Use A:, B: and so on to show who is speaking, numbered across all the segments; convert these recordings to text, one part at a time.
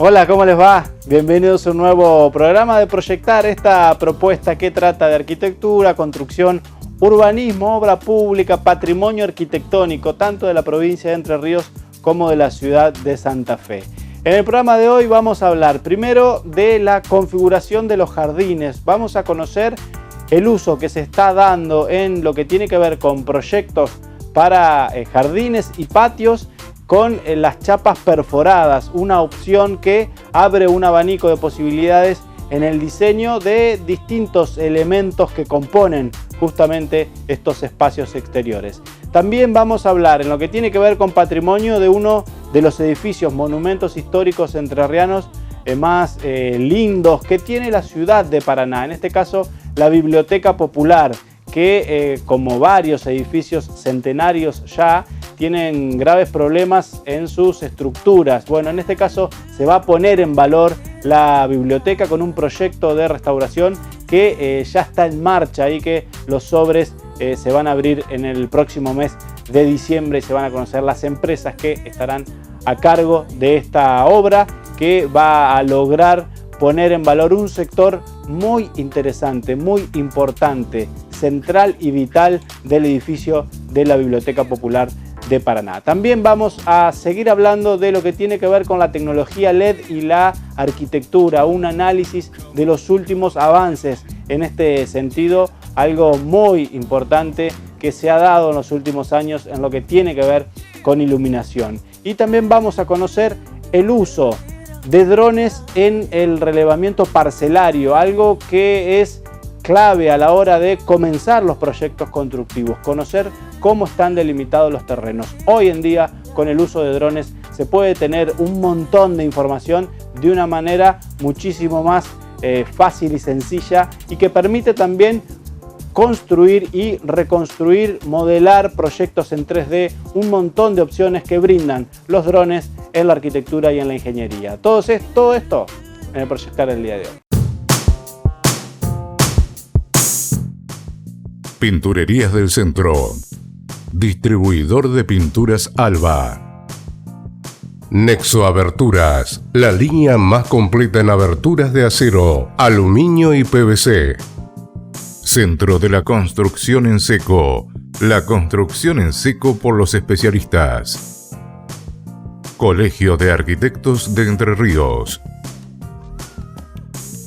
A: Hola, ¿cómo les va? Bienvenidos a un nuevo programa de Proyectar, esta propuesta que trata de arquitectura, construcción, urbanismo, obra pública, patrimonio arquitectónico, tanto de la provincia de Entre Ríos como de la ciudad de Santa Fe. En el programa de hoy vamos a hablar primero de la configuración de los jardines. Vamos a conocer el uso que se está dando en lo que tiene que ver con proyectos para jardines y patios con las chapas perforadas, una opción que abre un abanico de posibilidades en el diseño de distintos elementos que componen justamente estos espacios exteriores. También vamos a hablar en lo que tiene que ver con patrimonio de uno de los edificios, monumentos históricos entrerrianos más lindos que tiene la ciudad de Paraná, en este caso la Biblioteca Popular, que como varios edificios centenarios ya tienen graves problemas en sus estructuras. Bueno, en este caso se va a poner en valor la biblioteca con un proyecto de restauración que ya está en marcha y que los sobres se van a abrir en el próximo mes de diciembre y se van a conocer las empresas que estarán a cargo de esta obra que va a lograr poner en valor un sector muy interesante, muy importante, central y vital del edificio de la Biblioteca Popular de Paraná. También vamos a seguir hablando de lo que tiene que ver con la tecnología LED y la arquitectura, un análisis de los últimos avances en este sentido, algo muy importante que se ha dado en los últimos años en lo que tiene que ver con iluminación. Y también vamos a conocer el uso de drones en el relevamiento parcelario, algo que es clave a la hora de comenzar los proyectos constructivos, conocer cómo están delimitados los terrenos. Hoy en día, con el uso de drones, se puede tener un montón de información de una manera muchísimo más fácil y sencilla y que permite también construir y reconstruir, modelar proyectos en 3D, un montón de opciones que brindan los drones en la arquitectura y en la ingeniería. Todo esto en el Proyectar del día de hoy.
B: Pinturerías del Centro. Distribuidor de pinturas Alba. Nexo Aberturas, la línea más completa en aberturas de acero, aluminio y PVC. Centro de la Construcción en Seco. La construcción en seco por los especialistas. Colegio de Arquitectos de Entre Ríos.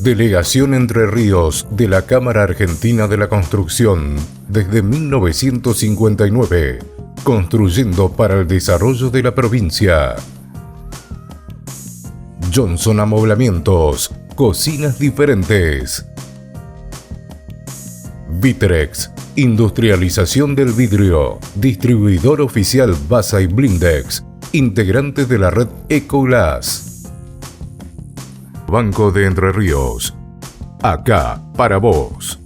B: Delegación Entre Ríos de la Cámara Argentina de la Construcción desde 1959, construyendo para el desarrollo de la provincia. Johnson Amoblamientos, cocinas diferentes. Vitrex, industrialización del vidrio, distribuidor oficial Basa y Blindex, integrante de la red Ecoglass. Banco de Entre Ríos, acá para vos.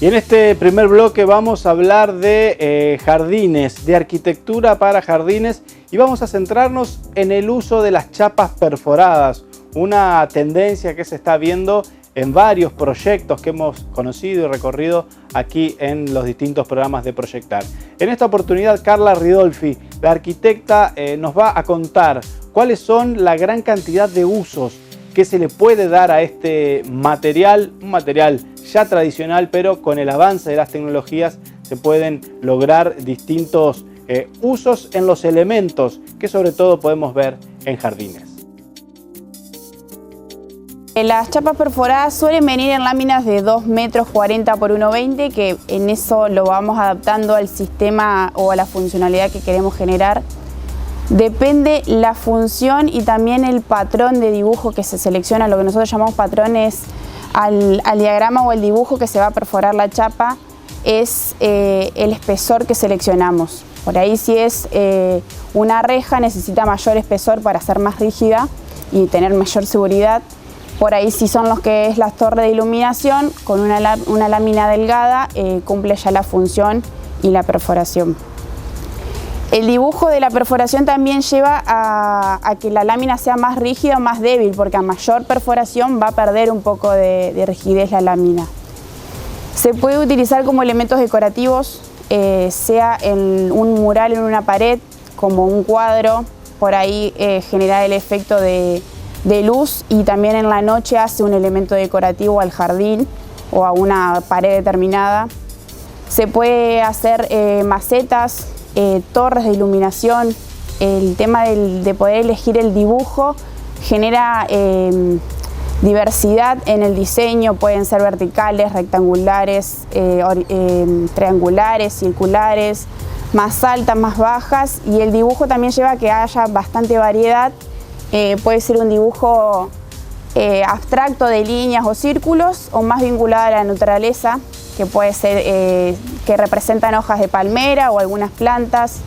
A: Y en este primer bloque vamos a hablar de jardines, de arquitectura para jardines y vamos a centrarnos en el uso de las chapas perforadas, una tendencia que se está viendo en varios proyectos que hemos conocido y recorrido aquí en los distintos programas de Proyectar. En esta oportunidad, Carla Ridolfi, la arquitecta, nos va a contar cuáles son la gran cantidad de usos que se le puede dar a este material, un material ya tradicional, pero con el avance de las tecnologías se pueden lograr distintos usos en los elementos que sobre todo podemos ver en jardines.
C: Las chapas perforadas suelen venir en láminas de 2 metros 40 por 1,20, que en eso lo vamos adaptando al sistema o a la funcionalidad que queremos generar. Depende la función y también el patrón de dibujo que se selecciona, lo que nosotros llamamos patrones al diagrama o el dibujo que se va a perforar la chapa, es el espesor que seleccionamos. Por ahí si es una reja necesita mayor espesor para ser más rígida y tener mayor seguridad. Por ahí si son los que es la torre de iluminación, con una lámina delgada cumple ya la función y la perforación. El dibujo de la perforación también lleva a que la lámina sea más rígida o más débil, porque a mayor perforación va a perder un poco de rigidez la lámina. Se puede utilizar como elementos decorativos, sea en un mural en una pared, como un cuadro, por ahí generar el efecto de luz, y también en la noche hace un elemento decorativo al jardín o a una pared determinada. Se puede hacer macetas, torres de iluminación. El tema de poder elegir el dibujo genera diversidad en el diseño. Pueden ser verticales, rectangulares, triangulares, circulares, más altas, más bajas, y el dibujo también lleva a que haya bastante variedad. Puede ser un dibujo abstracto de líneas o círculos, o más vinculado a la naturaleza, que puede ser que representan hojas de palmera o algunas plantas.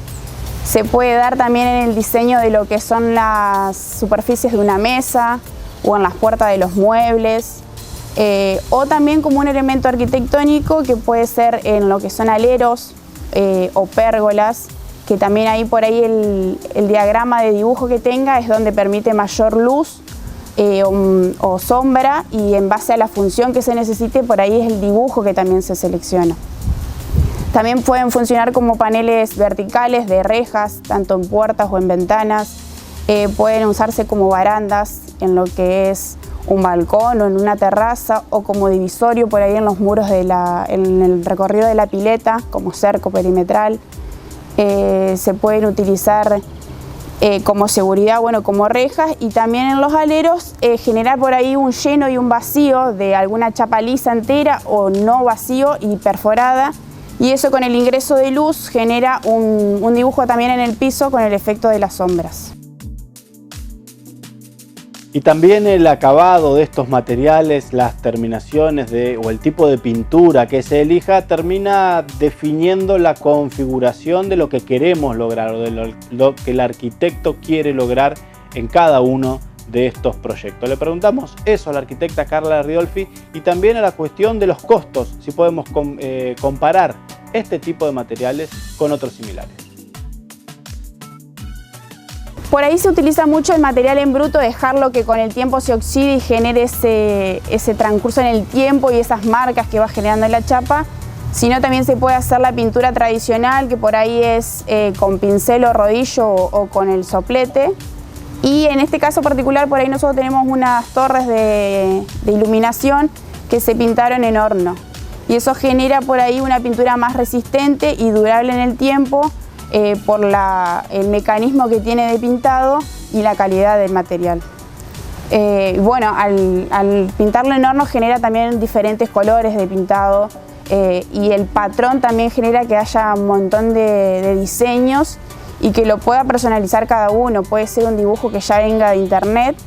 C: Se puede dar también en el diseño de lo que son las superficies de una mesa o en las puertas de los muebles, o también como un elemento arquitectónico que puede ser en lo que son aleros o pérgolas, que también ahí por ahí el diagrama de dibujo que tenga es donde permite mayor luz o sombra, y en base a la función que se necesite, por ahí es el dibujo que también se selecciona. También pueden funcionar como paneles verticales de rejas, tanto en puertas o en ventanas. Pueden usarse como barandas en lo que es un balcón o en una terraza, o como divisorio por ahí en los muros en el recorrido de la pileta, como cerco perimetral. Se pueden utilizar como seguridad, bueno, como rejas, y también en los aleros generar por ahí un lleno y un vacío de alguna chapa lisa entera o no vacío y perforada, y eso con el ingreso de luz genera un dibujo también en el piso con el efecto de las sombras.
A: Y también el acabado de estos materiales, las terminaciones o el tipo de pintura que se elija, termina definiendo la configuración de lo que queremos lograr, o de lo que el arquitecto quiere lograr en cada uno de estos proyectos. Le preguntamos eso a la arquitecta Carla Ridolfi, y también a la cuestión de los costos, si podemos comparar este tipo de materiales con otros similares.
C: Por ahí se utiliza mucho el material en bruto, dejarlo que con el tiempo se oxide y genere ese transcurso en el tiempo y esas marcas que va generando en la chapa. Sino también se puede hacer la pintura tradicional, que por ahí es con pincel o rodillo o con el soplete. Y en este caso particular, por ahí nosotros tenemos unas torres de iluminación que se pintaron en horno. Y eso genera por ahí una pintura más resistente y durable en el tiempo, por el mecanismo que tiene de pintado y la calidad del material. Bueno, al pintarlo en horno genera también diferentes colores de pintado, y el patrón también genera que haya un montón de diseños y que lo pueda personalizar cada uno. Puede ser un dibujo que ya venga de internet,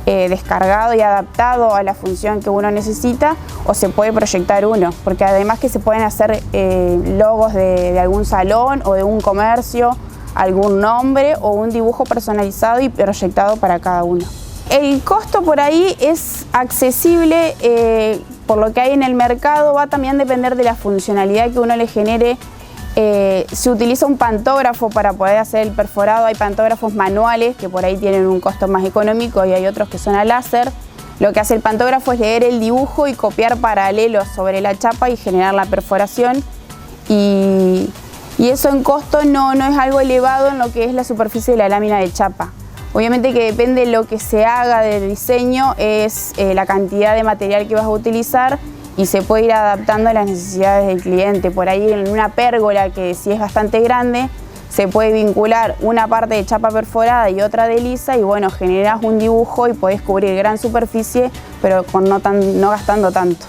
C: descargado y adaptado a la función que uno necesita, o se puede proyectar uno, porque además que se pueden hacer logos de algún salón o de un comercio, algún nombre o un dibujo personalizado y proyectado para cada uno. El costo por ahí es accesible, por lo que hay en el mercado. Va también a depender de la funcionalidad que uno le genere. Se utiliza un pantógrafo para poder hacer el perforado. Hay pantógrafos manuales que por ahí tienen un costo más económico, y hay otros que son a láser. Lo que hace el pantógrafo es leer el dibujo y copiar paralelos sobre la chapa y generar la perforación. Y eso en costo no es algo elevado en lo que es la superficie de la lámina de chapa. Obviamente que depende de lo que se haga del diseño, es la cantidad de material que vas a utilizar, y se puede ir adaptando a las necesidades del cliente. Por ahí en una pérgola, que si es bastante grande, se puede vincular una parte de chapa perforada y otra de lisa, y bueno, generas un dibujo y podés cubrir gran superficie, pero no gastando tanto.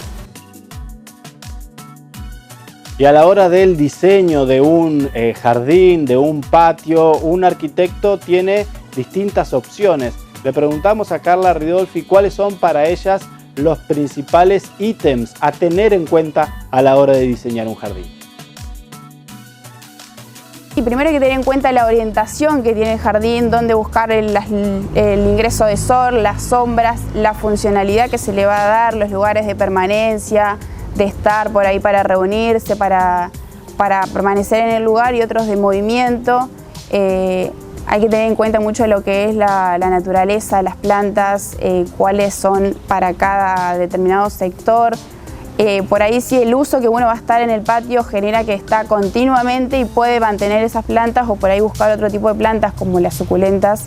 A: Y a la hora del diseño de un jardín, de un patio, un arquitecto tiene distintas opciones. Le preguntamos a Carla Ridolfi cuáles son para ellas los principales ítems a tener en cuenta a la hora de diseñar un jardín.
C: Y primero hay que tener en cuenta la orientación que tiene el jardín, dónde buscar el ingreso de sol, las sombras, la funcionalidad que se le va a dar, los lugares de permanencia, de estar por ahí para reunirse, para permanecer en el lugar, y otros de movimiento. Hay que tener en cuenta mucho lo que es la naturaleza, las plantas, cuáles son para cada determinado sector. Por ahí sí el uso que uno va a estar en el patio genera que está continuamente y puede mantener esas plantas, o por ahí buscar otro tipo de plantas como las suculentas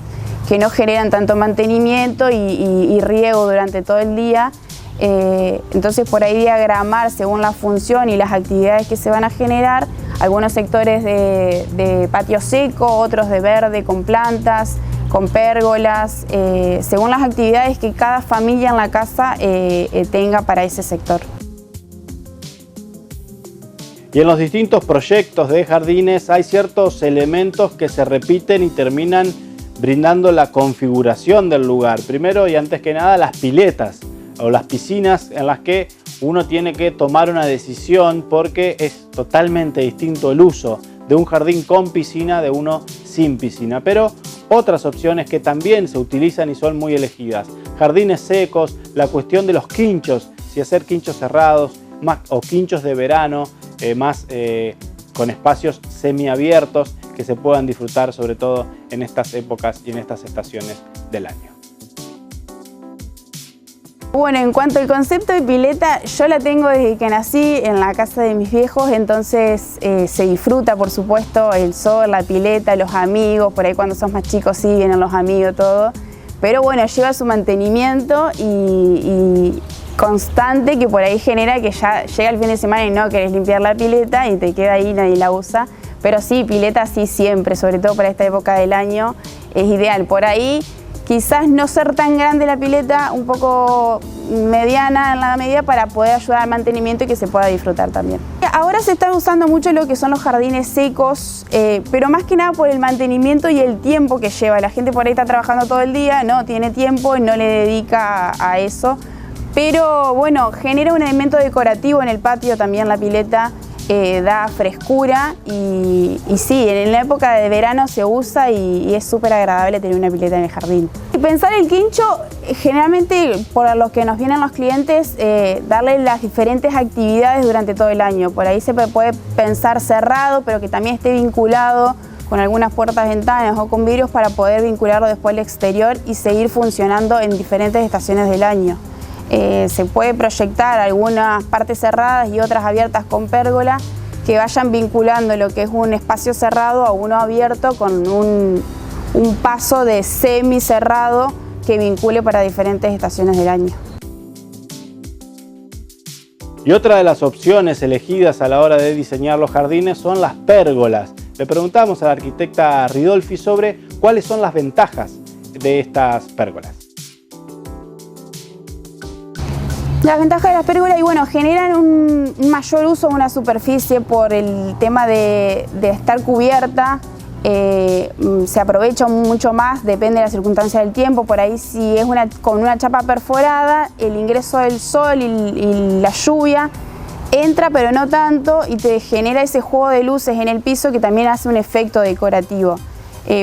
C: que no generan tanto mantenimiento y riego durante todo el día. Entonces por ahí diagramar según la función y las actividades que se van a generar, algunos sectores de patio seco, otros de verde con plantas, con pérgolas, según las actividades que cada familia en la casa tenga para ese sector.
A: Y en los distintos proyectos de jardines hay ciertos elementos que se repiten y terminan brindando la configuración del lugar. Primero y antes que nada, las piletas o las piscinas en las que uno tiene que tomar una decisión porque es totalmente distinto el uso de un jardín con piscina de uno sin piscina. Pero otras opciones que también se utilizan y son muy elegidas. Jardines secos, la cuestión de los quinchos, si hacer quinchos cerrados o quinchos de verano, más con espacios semiabiertos que se puedan disfrutar sobre todo en estas épocas y en estas estaciones del año.
C: Bueno, en cuanto al concepto de pileta, yo la tengo desde que nací en la casa de mis viejos, entonces se disfruta, por supuesto, el sol, la pileta, los amigos, por ahí cuando sos más chicos sí vienen los amigos, todo. Pero bueno, lleva su mantenimiento y constante que por ahí genera que ya llega el fin de semana y no querés limpiar la pileta y te queda ahí, nadie la usa. Pero sí, pileta sí siempre, sobre todo para esta época del año, es ideal. Por ahí quizás no ser tan grande la pileta, un poco mediana en la medida para poder ayudar al mantenimiento y que se pueda disfrutar también. Ahora se está usando mucho lo que son los jardines secos, pero más que nada por el mantenimiento y el tiempo que lleva. La gente por ahí está trabajando todo el día, no tiene tiempo y no le dedica a eso. Pero bueno, genera un elemento decorativo en el patio también la pileta, da frescura y sí, en la época de verano se usa y es súper agradable tener una pileta en el jardín. Y pensar el quincho, generalmente por lo que nos vienen los clientes, darle las diferentes actividades durante todo el año. Por ahí se puede pensar cerrado, pero que también esté vinculado con algunas puertas, ventanas o con vidrios para poder vincularlo después al exterior y seguir funcionando en diferentes estaciones del año. Se puede proyectar algunas partes cerradas y otras abiertas con pérgola que vayan vinculando lo que es un espacio cerrado a uno abierto con un paso de semi cerrado que vincule para diferentes estaciones del año.
A: Y otra de las opciones elegidas a la hora de diseñar los jardines son las pérgolas. Le preguntamos a la arquitecta Ridolfi sobre cuáles son las ventajas de estas pérgolas.
C: Las ventajas de las pérgolas, y bueno, generan un mayor uso de una superficie por el tema de estar cubierta, se aprovecha mucho más, depende de la circunstancia del tiempo. Por ahí si es con una chapa perforada, el ingreso del sol y la lluvia entra pero no tanto y te genera ese juego de luces en el piso que también hace un efecto decorativo.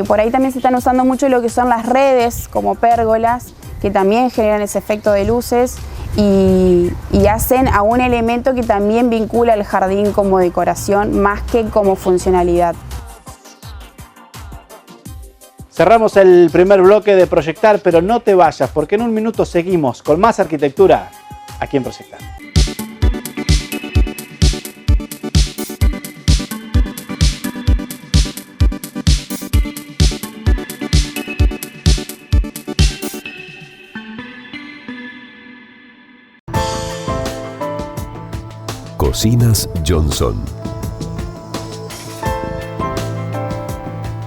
C: Por ahí también se están usando mucho lo que son las redes como pérgolas, que también generan ese efecto de luces y hacen a un elemento que también vincula al jardín como decoración más que como funcionalidad.
A: Cerramos el primer bloque de Proyectar, pero no te vayas porque en un minuto seguimos con más arquitectura aquí en Proyectar.
B: Cocinas Johnson.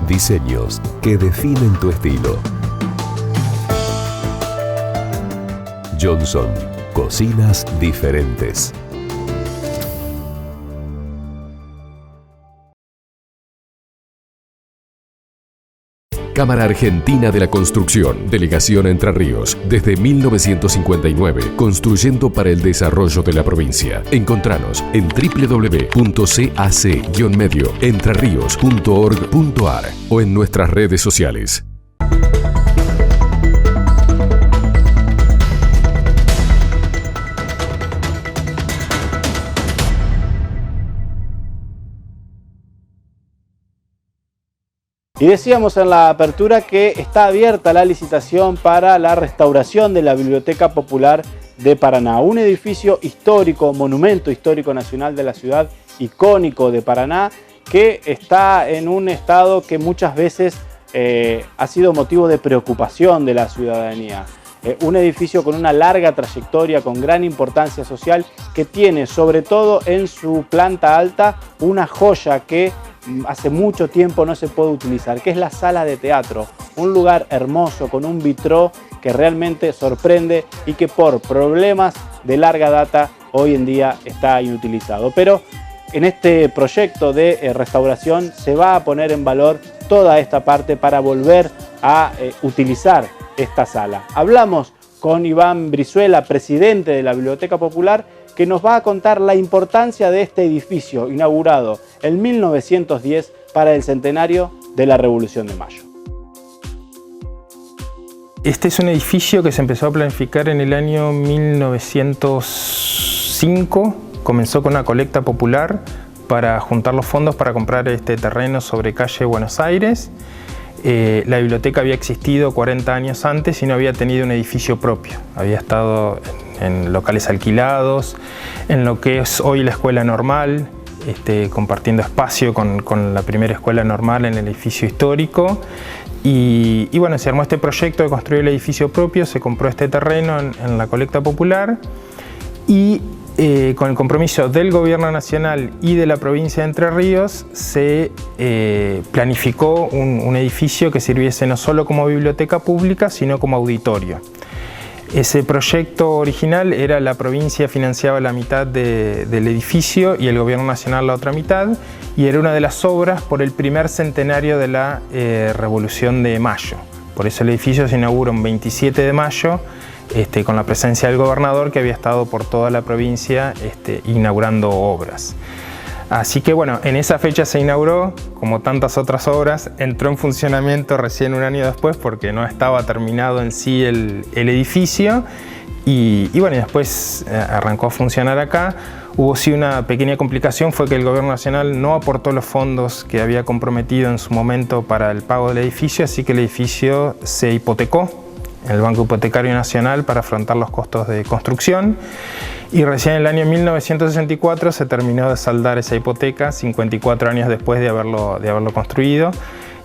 B: Diseños que definen tu estilo. Johnson, cocinas diferentes. Cámara Argentina de la Construcción, Delegación Entre Ríos, desde 1959, construyendo para el desarrollo de la provincia. Encontranos en www.cac-medioentreríos.org.ar o en nuestras redes sociales.
A: Y decíamos en la apertura que está abierta la licitación para la restauración de la Biblioteca Popular de Paraná. Un edificio histórico, monumento histórico nacional de la ciudad, icónico de Paraná, que está en un estado que muchas veces ha sido motivo de preocupación de la ciudadanía. Un edificio con una larga trayectoria, con gran importancia social, que tiene sobre todo en su planta alta una joya que hace mucho tiempo no se puede utilizar, que es la sala de teatro. Un lugar hermoso con un vitró que realmente sorprende y que por problemas de larga data hoy en día está inutilizado. Pero en este proyecto de restauración se va a poner en valor toda esta parte para volver a utilizar esta sala. Hablamos con Iván Brizuela, presidente de la Biblioteca Popular, que nos va a contar la importancia de este edificio inaugurado en 1910 para el centenario de la Revolución de Mayo.
D: Este es un edificio que se empezó a planificar en el año 1905. Comenzó con una colecta popular para juntar los fondos para comprar este terreno sobre calle Buenos Aires. La biblioteca había existido 40 años antes y no había tenido un edificio propio. Había estado en locales alquilados, en lo que es hoy la escuela normal, compartiendo espacio con la primera escuela normal en el edificio histórico. Y bueno, se armó este proyecto de construir el edificio propio, se compró este terreno en la colecta popular y con el compromiso del Gobierno Nacional y de la provincia de Entre Ríos se planificó un edificio que sirviese no solo como biblioteca pública, sino como auditorio. Ese proyecto original era la provincia financiaba la mitad del edificio y el Gobierno Nacional la otra mitad, y era una de las obras por el primer centenario de la Revolución de Mayo. Por eso el edificio se inauguró un 27 de mayo, con la presencia del gobernador, que había estado por toda la provincia inaugurando obras. Así que bueno, en esa fecha se inauguró, como tantas otras obras, entró en funcionamiento recién un año después porque no estaba terminado en sí el edificio y bueno, después arrancó a funcionar acá. Hubo sí una pequeña complicación, fue que el Gobierno Nacional no aportó los fondos que había comprometido en su momento para el pago del edificio, así que el edificio se hipotecó en el Banco Hipotecario Nacional para afrontar los costos de construcción. Y recién en el año 1964 se terminó de saldar esa hipoteca, 54 años después de haberlo construido.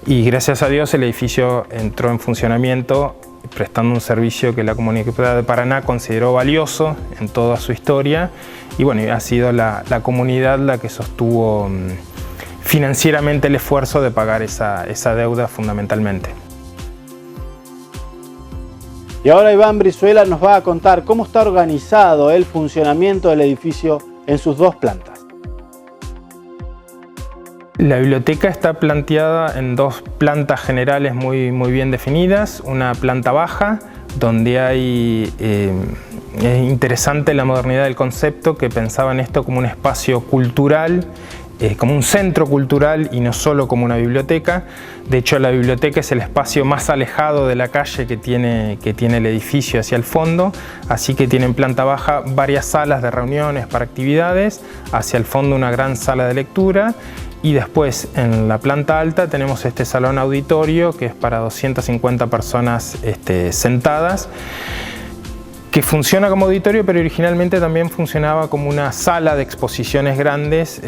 D: Y gracias a Dios el edificio entró en funcionamiento, prestando un servicio que la Comunidad de Paraná consideró valioso en toda su historia. Y bueno, ha sido la comunidad la que sostuvo financieramente el esfuerzo de pagar esa deuda fundamentalmente.
A: Y ahora Iván Brizuela nos va a contar cómo está organizado el funcionamiento del edificio en sus dos plantas.
D: La biblioteca está planteada en dos plantas generales muy bien definidas. Una planta baja, donde hay... es interesante la modernidad del concepto, que pensaba en esto como un espacio cultural, como un centro cultural y no solo como una biblioteca. De hecho, la biblioteca es el espacio más alejado de la calle que tiene el edificio hacia el fondo, así que tiene en planta baja varias salas de reuniones para actividades, hacia el fondo una gran sala de lectura, y después en la planta alta tenemos este salón auditorio que es para 250 personas sentadas, que funciona como auditorio, pero originalmente también funcionaba como una sala de exposiciones grandes,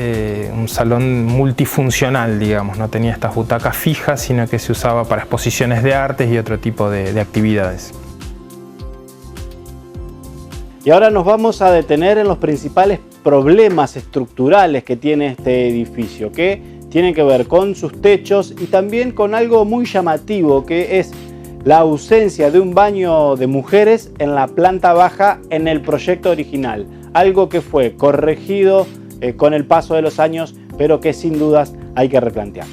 D: un salón multifuncional, digamos. No tenía estas butacas fijas, sino que se usaba para exposiciones de artes y otro tipo de actividades.
A: Y ahora nos vamos a detener en los principales problemas estructurales que tiene este edificio, que tienen que ver con sus techos y también con algo muy llamativo, que es la ausencia de un baño de mujeres en la planta baja en el proyecto original. Algo que fue corregido con el paso de los años, pero que sin dudas hay que replantear.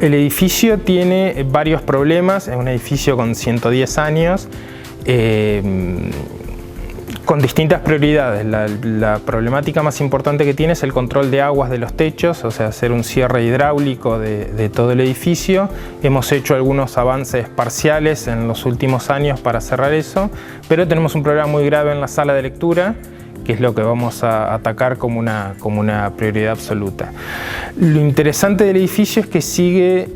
D: El edificio tiene varios problemas, es un edificio con 110 años, con distintas prioridades. La problemática más importante que tiene es el control de aguas de los techos, o sea, hacer un cierre hidráulico de todo el edificio. Hemos hecho algunos avances parciales en los últimos años para cerrar eso, pero tenemos un problema muy grave en la sala de lectura, que es lo que vamos a atacar como una prioridad absoluta. Lo interesante del edificio es que sigue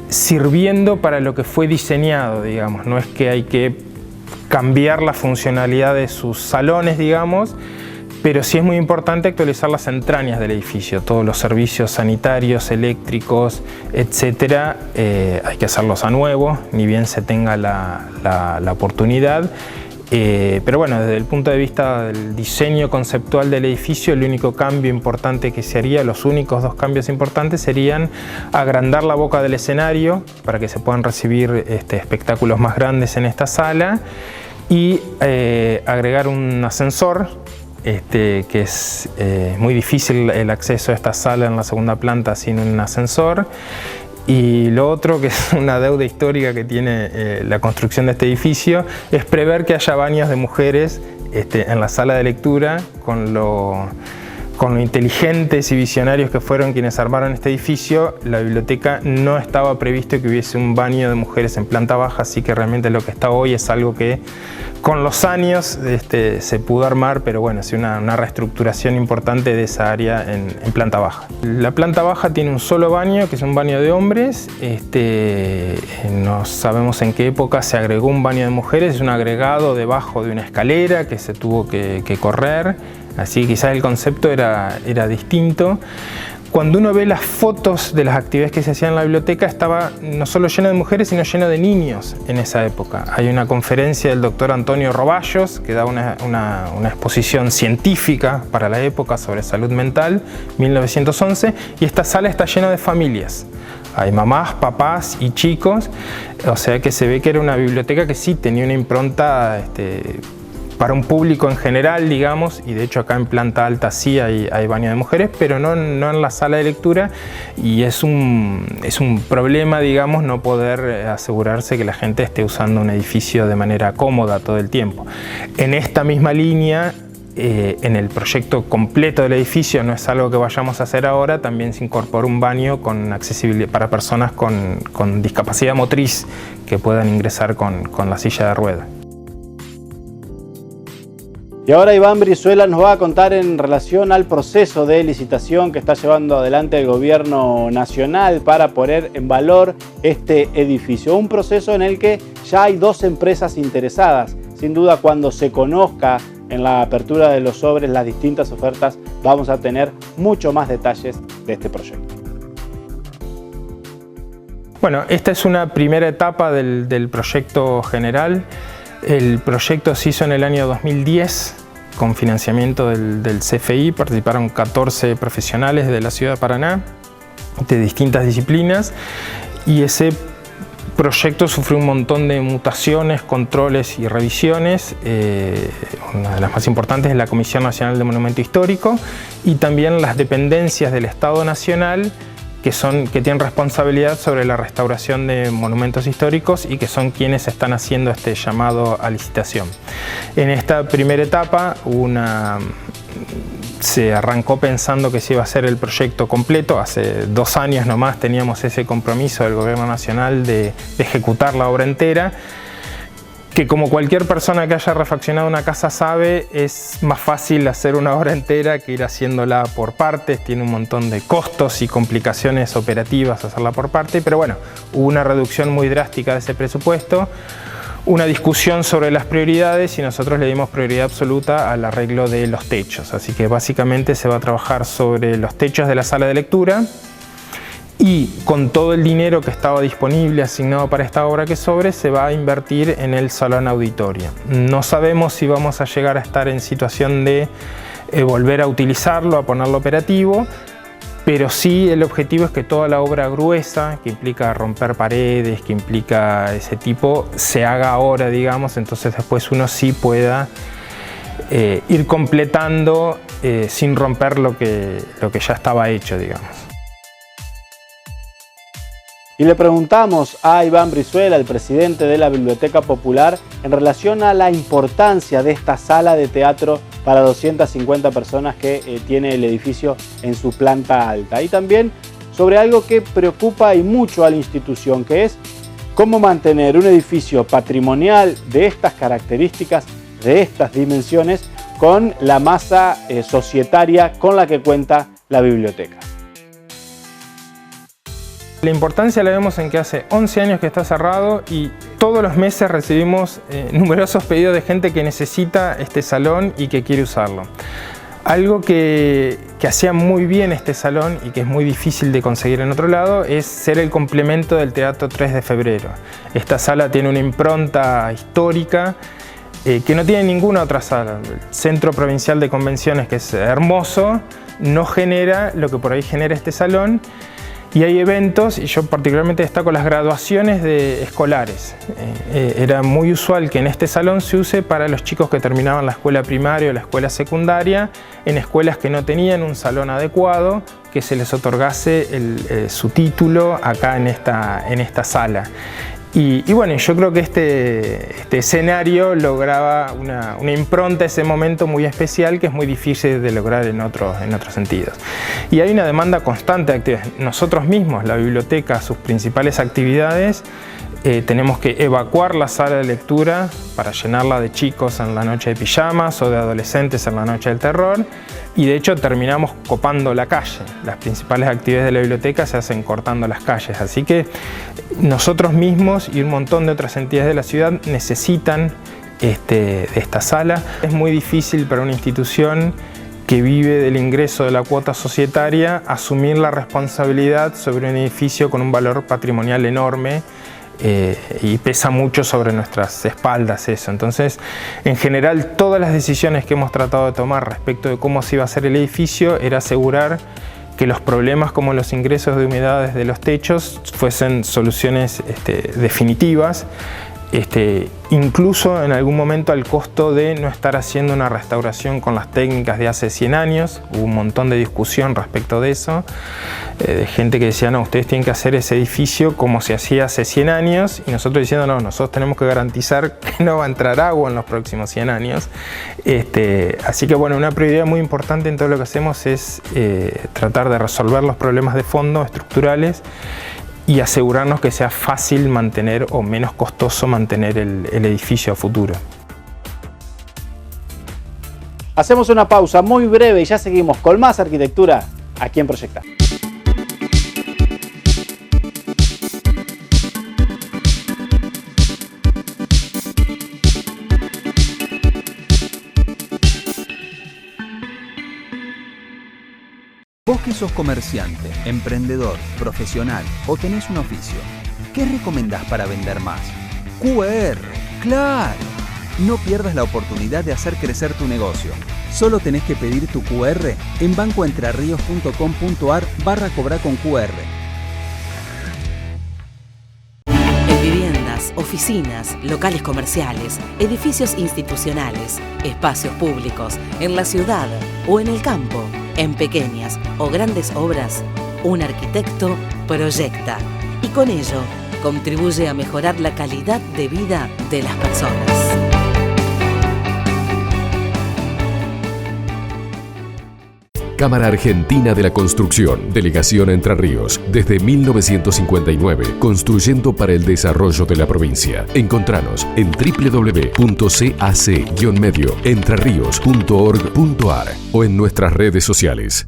D: sirviendo para lo que fue diseñado, digamos. No es que hay que cambiar la funcionalidad de sus salones, digamos, pero sí es muy importante actualizar las entrañas del edificio, todos los servicios sanitarios, eléctricos, etcétera, hay que hacerlos a nuevo, ni bien se tenga la oportunidad. Pero bueno, desde el punto de vista del diseño conceptual del edificio, el único cambio importante que se haría, los únicos dos cambios importantes serían agrandar la boca del escenario para que se puedan recibir espectáculos más grandes en esta sala y agregar un ascensor. Que es muy difícil el acceso a esta sala en la segunda planta sin un ascensor. Y lo otro, que es una deuda histórica que tiene la construcción de este edificio, es prever que haya baños de mujeres en la sala de lectura, con lo inteligentes y visionarios que fueron quienes armaron este edificio. La biblioteca no estaba previsto que hubiese un baño de mujeres en planta baja, así que realmente lo que está hoy es algo que con los años se pudo armar, pero bueno, es una reestructuración importante de esa área en planta baja. La planta baja tiene un solo baño, que es un baño de hombres. No sabemos en qué época se agregó un baño de mujeres, es un agregado debajo de una escalera que se tuvo que correr, así que quizás el concepto era distinto. Cuando uno ve las fotos de las actividades que se hacían en la biblioteca, estaba no solo lleno de mujeres, sino lleno de niños en esa época. Hay una conferencia del doctor Antonio Roballos, que da una exposición científica para la época sobre salud mental, 1911, y esta sala está llena de familias. Hay mamás, papás y chicos, o sea que se ve que era una biblioteca que sí tenía una impronta para un público en general, digamos, y de hecho acá en planta alta sí hay baño de mujeres, pero no en la sala de lectura, y es un problema, digamos, no poder asegurarse que la gente esté usando un edificio de manera cómoda todo el tiempo. En esta misma línea, en el proyecto completo del edificio, no es algo que vayamos a hacer ahora, también se incorpora un baño con accesibilidad para personas con discapacidad motriz que puedan ingresar con la silla de ruedas.
A: Y ahora Iván Brizuela nos va a contar en relación al proceso de licitación que está llevando adelante el gobierno nacional para poner en valor este edificio. Un proceso en el que ya hay dos empresas interesadas. Sin duda, cuando se conozca en la apertura de los sobres las distintas ofertas, vamos a tener mucho más detalles de este proyecto.
D: Bueno, esta es una primera etapa del proyecto general. El proyecto se hizo en el año 2010 con financiamiento del CFI. Participaron 14 profesionales de la ciudad de Paraná de distintas disciplinas, y ese proyecto sufrió un montón de mutaciones, controles y revisiones. Una de las más importantes es la Comisión Nacional de Monumento Histórico y también las dependencias del Estado Nacional que tienen responsabilidad sobre la restauración de monumentos históricos y que son quienes están haciendo este llamado a licitación. En esta primera etapa se arrancó pensando que se iba a hacer el proyecto completo. Hace 2 años nomás teníamos ese compromiso del Gobierno Nacional de ejecutar la obra entera, que como cualquier persona que haya refaccionado una casa sabe, es más fácil hacer una obra entera que ir haciéndola por partes. Tiene un montón de costos y complicaciones operativas hacerla por parte, pero bueno, hubo una reducción muy drástica de ese presupuesto, una discusión sobre las prioridades, y nosotros le dimos prioridad absoluta al arreglo de los techos. Así que básicamente se va a trabajar sobre los techos de la sala de lectura, y con todo el dinero que estaba disponible asignado para esta obra que sobre, se va a invertir en el salón auditorio. No sabemos si vamos a llegar a estar en situación de volver a utilizarlo, a ponerlo operativo, pero sí el objetivo es que toda la obra gruesa, que implica romper paredes, que implica ese tipo, se haga ahora, digamos, entonces después uno sí pueda ir completando sin romper lo que ya estaba hecho, digamos.
A: Y le preguntamos a Iván Brizuela, el presidente de la Biblioteca Popular, en relación a la importancia de esta sala de teatro para 250 personas que tiene el edificio en su planta alta. Y también sobre algo que preocupa y mucho a la institución, que es cómo mantener un edificio patrimonial de estas características, de estas dimensiones, con la masa societaria con la que cuenta la biblioteca.
D: La importancia la vemos en que hace 11 años que está cerrado y todos los meses recibimos numerosos pedidos de gente que necesita este salón y que quiere usarlo. Algo que hacía muy bien este salón y que es muy difícil de conseguir en otro lado es ser el complemento del Teatro 3 de Febrero. Esta sala tiene una impronta histórica que no tiene ninguna otra sala. El Centro Provincial de Convenciones, que es hermoso, no genera lo que por ahí genera este salón. Y hay eventos, y yo particularmente destaco las graduaciones de escolares. Era muy usual que en este salón se use para los chicos que terminaban la escuela primaria o la escuela secundaria, en escuelas que no tenían un salón adecuado, que se les otorgase su título acá en esta sala. Y bueno, yo creo que este escenario lograba una impronta, ese momento muy especial que es muy difícil de lograr en otros sentidos. Y hay una demanda constante de actividades. Nosotros mismos, la biblioteca, sus principales actividades, tenemos que evacuar la sala de lectura para llenarla de chicos en la noche de pijamas o de adolescentes en la noche del terror, y de hecho terminamos copando la calle. Las principales actividades de la biblioteca se hacen cortando las calles, así que nosotros mismos y un montón de otras entidades de la ciudad necesitan de esta sala. Es muy difícil para una institución que vive del ingreso de la cuota societaria asumir la responsabilidad sobre un edificio con un valor patrimonial enorme, y pesa mucho sobre nuestras espaldas eso. Entonces, en general, todas las decisiones que hemos tratado de tomar respecto de cómo se iba a hacer el edificio era asegurar que los problemas como los ingresos de humedad desde los techos fuesen soluciones definitivas, incluso en algún momento al costo de no estar haciendo una restauración con las técnicas de hace 100 años. Hubo un montón de discusión respecto de eso, de gente que decía, no, ustedes tienen que hacer ese edificio como se hacía hace 100 años, y nosotros diciendo, no, nosotros tenemos que garantizar que no va a entrar agua en los próximos 100 años. Así que bueno, una prioridad muy importante en todo lo que hacemos es tratar de resolver los problemas de fondo estructurales y asegurarnos que sea fácil mantener o menos costoso mantener el edificio a futuro.
A: Hacemos una pausa muy breve y ya seguimos con más arquitectura aquí en Proyectar.
E: Vos que sos comerciante, emprendedor, profesional o tenés un oficio, ¿qué recomendás para vender más? QR, ¡claro! No pierdas la oportunidad de hacer crecer tu negocio. Solo tenés que pedir tu QR en bancoentrerrios.com.ar/cobrar con QR.
F: En viviendas, oficinas, locales comerciales, edificios institucionales, espacios públicos, en la ciudad o en el campo, en pequeñas o grandes obras, un arquitecto proyecta y con ello contribuye a mejorar la calidad de vida de las personas.
B: Cámara Argentina de la Construcción, Delegación Entre Ríos, desde 1959, construyendo para el desarrollo de la provincia. Encontranos en www.cac-medioentrerrios.org.ar o en nuestras redes sociales.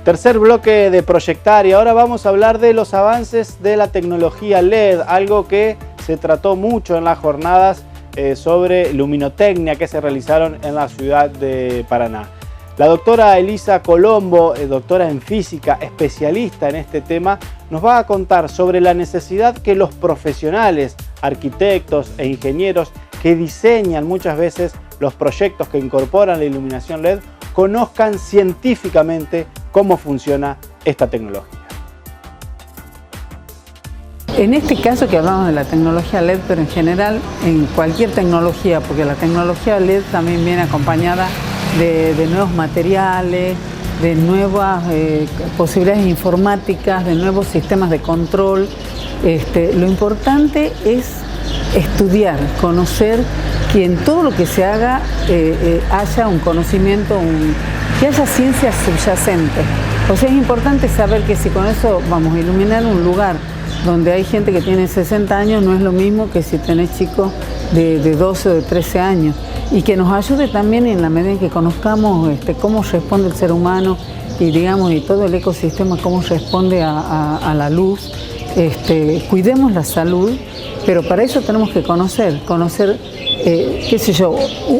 A: Tercer bloque de Proyectar, y ahora vamos a hablar de los avances de la tecnología LED, algo que se trató mucho en las jornadas sobre luminotecnia que se realizaron en la ciudad de Paraná. La doctora Elisa Colombo, doctora en física, especialista en este tema, nos va a contar sobre la necesidad que los profesionales, arquitectos e ingenieros que diseñan muchas veces los proyectos que incorporan la iluminación LED conozcan científicamente cómo funciona esta tecnología.
G: En este caso que hablamos de la tecnología LED, pero en general en cualquier tecnología, porque la tecnología LED también viene acompañada de nuevos materiales, de nuevas posibilidades informáticas, de nuevos sistemas de control. Lo importante es estudiar, conocer, que en todo lo que se haga haya un conocimiento, que haya ciencia subyacente. O sea, es importante saber que si con eso vamos a iluminar un lugar donde hay gente que tiene 60 años, no es lo mismo que si tenés chicos de 12 o de 13 años, y que nos ayude también en la medida en que conozcamos cómo responde el ser humano y digamos y todo el ecosistema, cómo responde a la luz. Cuidemos la salud, pero para eso tenemos que conocer, qué sé yo,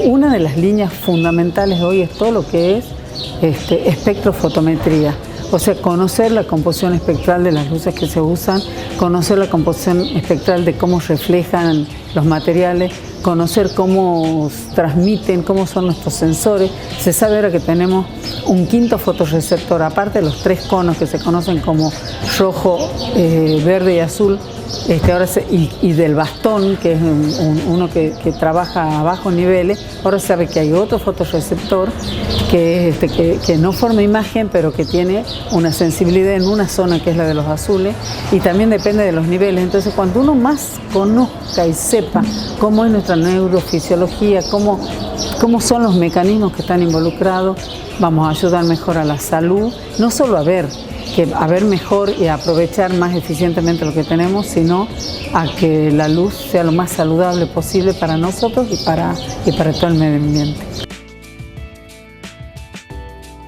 G: una de las líneas fundamentales hoy es todo lo que es espectrofotometría. O sea, conocer la composición espectral de las luces que se usan, conocer la composición espectral de cómo reflejan los materiales, conocer cómo transmiten, cómo son nuestros sensores. Se sabe ahora que tenemos un quinto fotorreceptor, aparte de los 3 conos que se conocen como rojo, verde y azul, y del bastón, que es uno que trabaja a bajos niveles. Ahora se sabe que hay otro fotorreceptor que no forma imagen, pero que tiene una sensibilidad en una zona que es la de los azules, y también depende de los niveles. Entonces, cuando uno más conozca y sepa cómo es nuestra neurofisiología, cómo son los mecanismos que están involucrados, vamos a ayudar mejor a la salud, no solo a ver mejor y a aprovechar más eficientemente lo que tenemos, sino a que la luz sea lo más saludable posible para nosotros y para todo el medio ambiente.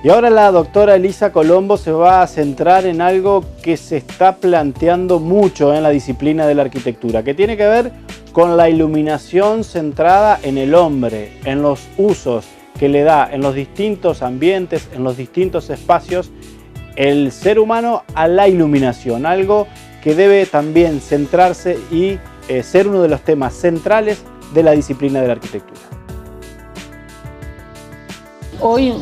A: Y ahora la doctora Elisa Colombo se va a centrar en algo que se está planteando mucho en la disciplina de la arquitectura, que tiene que ver con la iluminación centrada en el hombre, en los usos que le da en los distintos ambientes, en los distintos espacios, el ser humano a la iluminación, algo que debe también centrarse y ser uno de los temas centrales de la disciplina de la arquitectura.
G: Hoy,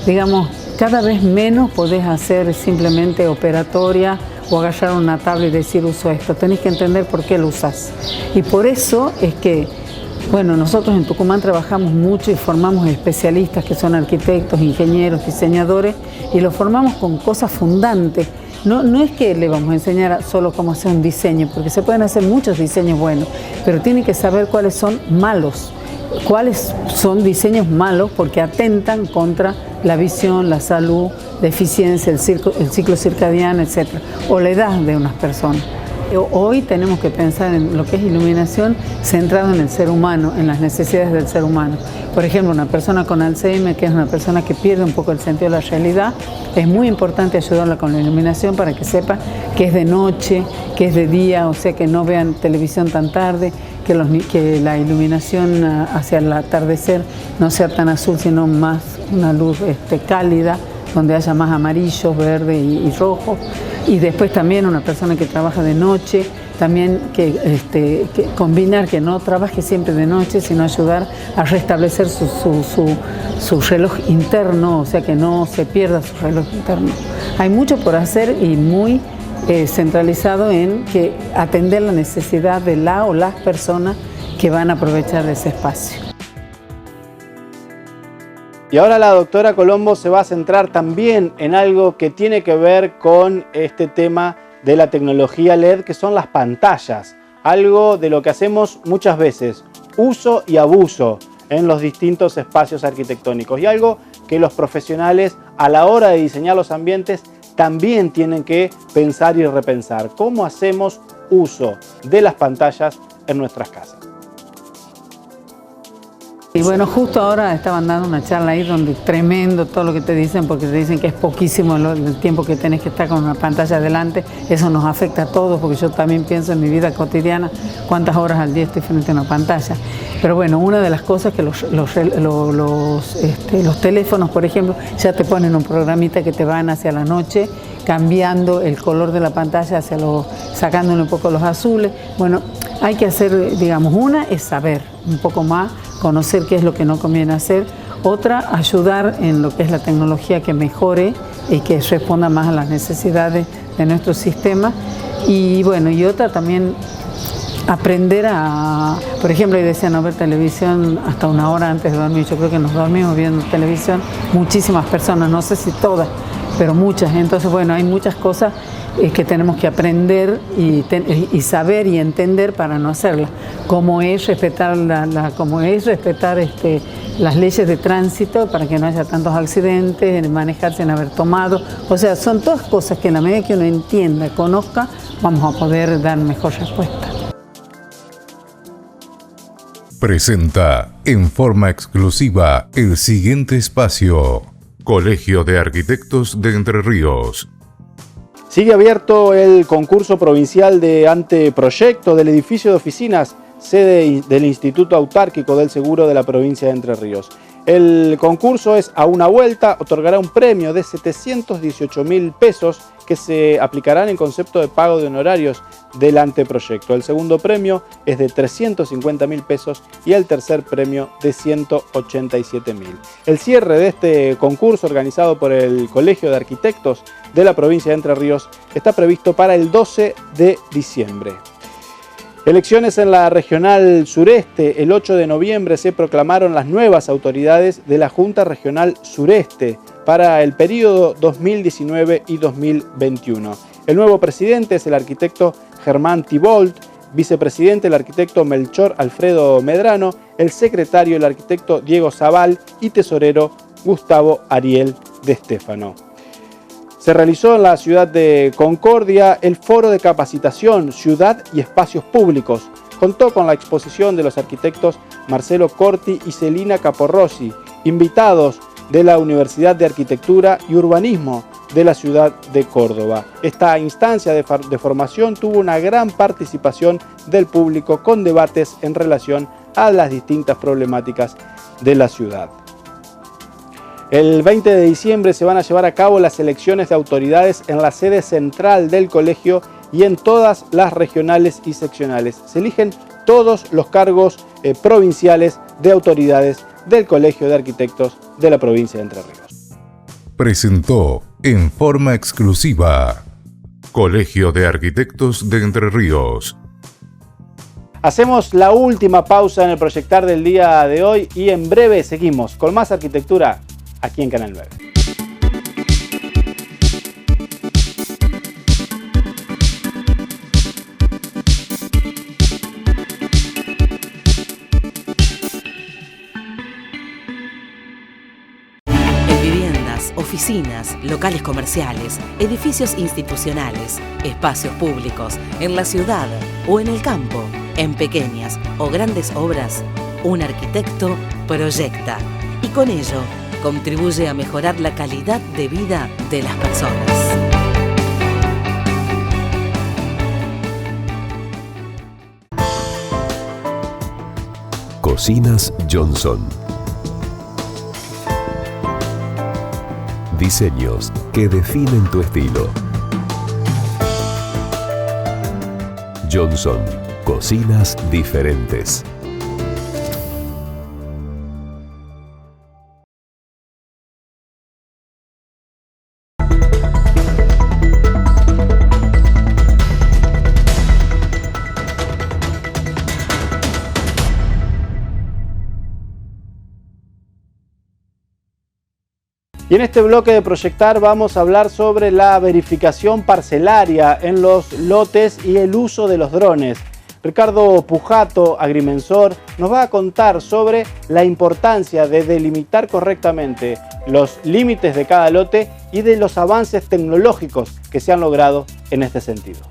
G: digamos, cada vez menos podés hacer simplemente operatoria o agarrar una tabla y decir uso esto. Tenés que entender por qué lo usás. Y por eso es que, bueno, nosotros en Tucumán trabajamos mucho y formamos especialistas que son arquitectos, ingenieros, diseñadores, y los formamos con cosas fundantes. No es que le vamos a enseñar solo cómo hacer un diseño, porque se pueden hacer muchos diseños buenos, pero tienen que saber cuáles son malos. Cuáles son diseños malos porque atentan contra la visión, la salud, la eficiencia, el ciclo circadiano, etc. O la edad de unas personas. Hoy tenemos que pensar en lo que es iluminación centrado en el ser humano, en las necesidades del ser humano. Por ejemplo, una persona con Alzheimer, que es una persona que pierde un poco el sentido de la realidad, es muy importante ayudarla con la iluminación para que sepa que es de noche, que es de día, o sea, que no vean televisión tan tarde, que la iluminación hacia el atardecer no sea tan azul, sino más una luz cálida, donde haya más amarillo, verde y rojo. Y después también una persona que trabaja de noche, también que combinar que no trabaje siempre de noche, sino ayudar a restablecer su reloj interno, o sea, que no se pierda su reloj interno. Hay mucho por hacer y muy centralizado en que atender la necesidad de la o las personas que van a aprovechar ese espacio.
A: Y ahora la doctora Colombo se va a centrar también en algo que tiene que ver con este tema de la tecnología LED, que son las pantallas. Algo de lo que hacemos muchas veces, uso y abuso en los distintos espacios arquitectónicos. Y algo que los profesionales a la hora de diseñar los ambientes también tienen que pensar y repensar. ¿Cómo hacemos uso de las pantallas en nuestras casas?
G: Y bueno, justo ahora estaban dando una charla ahí donde tremendo todo lo que te dicen, porque te dicen que es poquísimo el tiempo que tenés que estar con una pantalla delante. Eso nos afecta a todos, porque yo también pienso en mi vida cotidiana cuántas horas al día estoy frente a una pantalla. Pero bueno, una de las cosas que los teléfonos, por ejemplo, ya te ponen un programita que te van hacia la noche cambiando el color de la pantalla sacándole un poco los azules. Bueno, hay que hacer, digamos, una es saber un poco más, conocer qué es lo que no conviene hacer. Otra, ayudar en lo que es la tecnología que mejore y que responda más a las necesidades de nuestro sistema. Y bueno, y otra también aprender por ejemplo, y decían no ver televisión hasta una hora antes de dormir. Yo creo que nos dormimos viendo televisión muchísimas personas, no sé si todas, pero muchas. Entonces, bueno, hay muchas cosas que tenemos que aprender y saber y entender para no hacerlas. Como es respetar las leyes de tránsito para que no haya tantos accidentes, manejar sin haber tomado. O sea, son todas cosas que en la medida que uno entienda, conozca, vamos a poder dar mejor respuesta.
B: presenta en forma exclusiva el siguiente espacio. Colegio de Arquitectos de Entre Ríos.
A: Sigue abierto el concurso provincial de anteproyecto del edificio de oficinas, sede del Instituto Autárquico del Seguro de la provincia de Entre Ríos. El concurso es a una vuelta, otorgará un premio de 718.000 pesos que se aplicarán en concepto de pago de honorarios del anteproyecto. El segundo premio es de 350.000 pesos y el tercer premio de 187.000. El cierre de este concurso, organizado por el Colegio de Arquitectos de la provincia de Entre Ríos, está previsto para el 12 de diciembre. Elecciones en la Regional Sureste. El 8 de noviembre se proclamaron las nuevas autoridades de la Junta Regional Sureste para el periodo 2019 y 2021. El nuevo presidente es el arquitecto Germán Thibault, vicepresidente el arquitecto Melchor Alfredo Medrano, el secretario el arquitecto Diego Zabal y tesorero Gustavo Ariel de Stefano. Se realizó en la ciudad de Concordia el Foro de Capacitación Ciudad y Espacios Públicos. Contó con la exposición de los arquitectos Marcelo Corti y Celina Caporrossi, invitados de la Universidad de Arquitectura y Urbanismo de la ciudad de Córdoba. Esta instancia de formación tuvo una gran participación del público con debates en relación a las distintas problemáticas de la ciudad. El 20 de diciembre se van a llevar a cabo las elecciones de autoridades en la sede central del colegio y en todas las regionales y seccionales. Se eligen todos los cargos provinciales de autoridades del Colegio de Arquitectos de la provincia de Entre Ríos.
B: Presentó en forma exclusiva Colegio de Arquitectos de Entre Ríos.
A: Hacemos la última pausa en el proyectar del día de hoy y en breve seguimos con más arquitectura aquí en Canal 9.
F: En viviendas, oficinas, locales comerciales, edificios institucionales, espacios públicos, en la ciudad o en el campo, en pequeñas o grandes obras, un arquitecto proyecta y con ello contribuye a mejorar la calidad de vida de las personas.
H: Cocinas Johnson. Diseños que definen tu estilo. Johnson. Cocinas diferentes.
A: Y en este bloque de Proyectar vamos a hablar sobre la verificación parcelaria en los lotes y el uso de los drones. Ricardo Pujato, agrimensor, nos va a contar sobre la importancia de delimitar correctamente los límites de cada lote y de los avances tecnológicos que se han logrado en este sentido.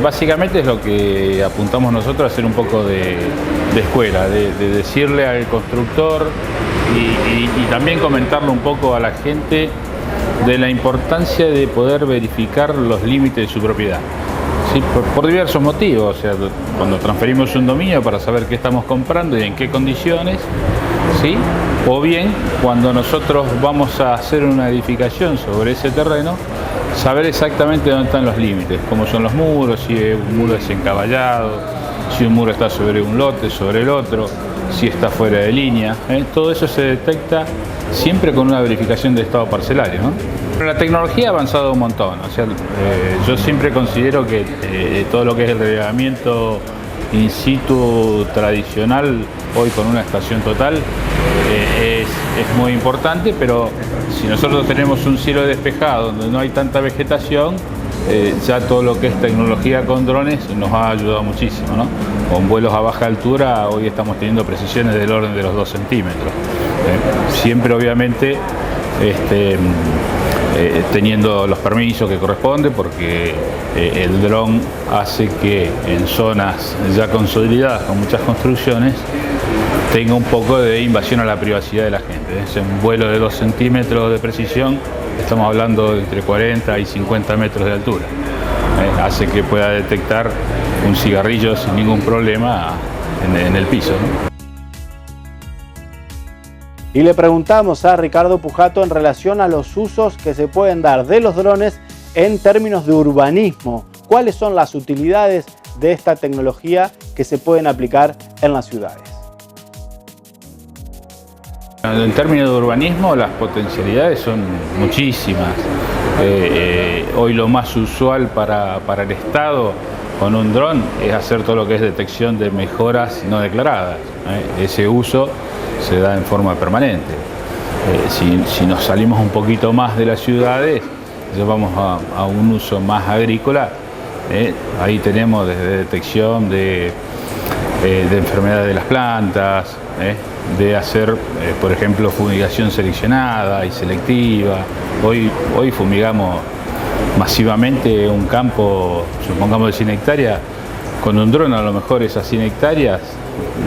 I: Básicamente es lo que apuntamos nosotros a hacer un poco de escuela, de decirle al constructor y también comentarle un poco a la gente de la importancia de poder verificar los límites de su propiedad. ¿Sí? Por diversos motivos, o sea, cuando transferimos un dominio para saber qué estamos comprando y en qué condiciones, ¿sí? O bien cuando nosotros vamos a hacer una edificación sobre ese terreno, saber exactamente dónde están los límites, cómo son los muros, si un muro es encaballado, si un muro está sobre un lote, sobre el otro, si está fuera de línea. Todo eso se detecta siempre con una verificación de estado parcelario, ¿no? Pero la tecnología ha avanzado un montón, o sea, yo siempre considero que todo lo que es el relevamiento in situ tradicional, hoy con una estación total, es muy importante, pero si nosotros tenemos un cielo despejado donde no hay tanta vegetación, ya todo lo que es tecnología con drones nos ha ayudado muchísimo, ¿no? Con vuelos a baja altura hoy estamos teniendo precisiones del orden de los 2 centímetros. Siempre obviamente teniendo los permisos que corresponde, porque el dron hace que en zonas ya consolidadas con muchas construcciones tenga un poco de invasión a la privacidad de la gente. Es un vuelo de 2 centímetros de precisión, estamos hablando de entre 40 y 50 metros de altura. Hace que pueda detectar un cigarrillo sin ningún problema en el piso, ¿no?
A: Y le preguntamos a Ricardo Pujato en relación a los usos que se pueden dar de los drones en términos de urbanismo. ¿Cuáles son las utilidades de esta tecnología que se pueden aplicar en las ciudades?
I: En términos de urbanismo, las potencialidades son muchísimas. Hoy lo más usual para el Estado con un dron es hacer todo lo que es detección de mejoras no declaradas. Ese uso se da en forma permanente. Si nos salimos un poquito más de las ciudades, ya vamos a un uso más agrícola. Ahí tenemos desde detección de enfermedades de las plantas, de hacer, por ejemplo, fumigación seleccionada y selectiva. Hoy fumigamos masivamente un campo, supongamos de 100 hectáreas, con un dron. A lo mejor esas 100 hectáreas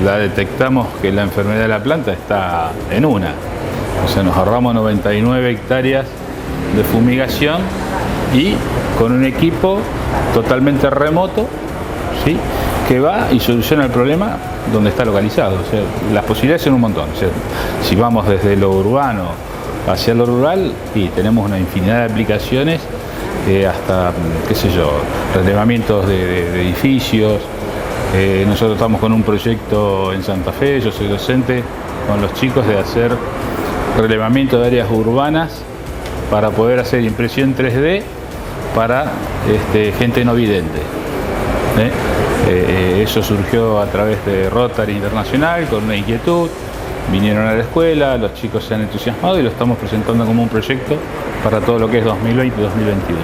I: la detectamos que la enfermedad de la planta está en una. O sea, nos ahorramos 99 hectáreas de fumigación y con un equipo totalmente remoto, ¿sí?, que va y soluciona el problema donde está localizado. O sea, las posibilidades son un montón. O sea, si vamos desde lo urbano hacia lo rural, y tenemos una infinidad de aplicaciones, hasta, qué sé yo, relevamientos de edificios. Nosotros estamos con un proyecto en Santa Fe, yo soy docente con los chicos, de hacer relevamiento de áreas urbanas para poder hacer impresión 3D para gente no vidente. Eso surgió a través de Rotary Internacional con una inquietud. Vinieron a la escuela, los chicos se han entusiasmado y lo estamos presentando como un proyecto para todo lo que es 2020 y 2021.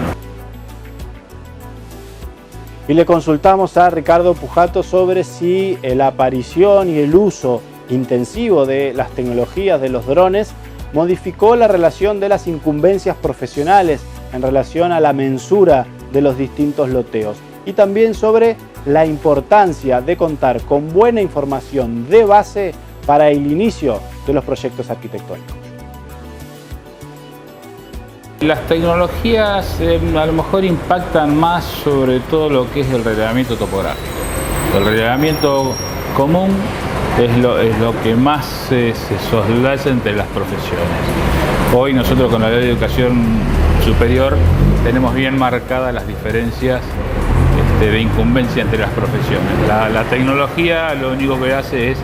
A: Y le consultamos a Ricardo Pujato sobre si la aparición y el uso intensivo de las tecnologías de los drones modificó la relación de las incumbencias profesionales en relación a la mensura de los distintos loteos, y también sobre la importancia de contar con buena información de base para el inicio de los proyectos arquitectónicos.
I: Las tecnologías a lo mejor impactan más sobre todo lo que es el relevamiento topográfico. El relevamiento común es lo que más se soslaya entre las profesiones. Hoy nosotros con la Ley de Educación Superior tenemos bien marcadas las diferencias de incumbencia entre las profesiones. La tecnología lo único que hace es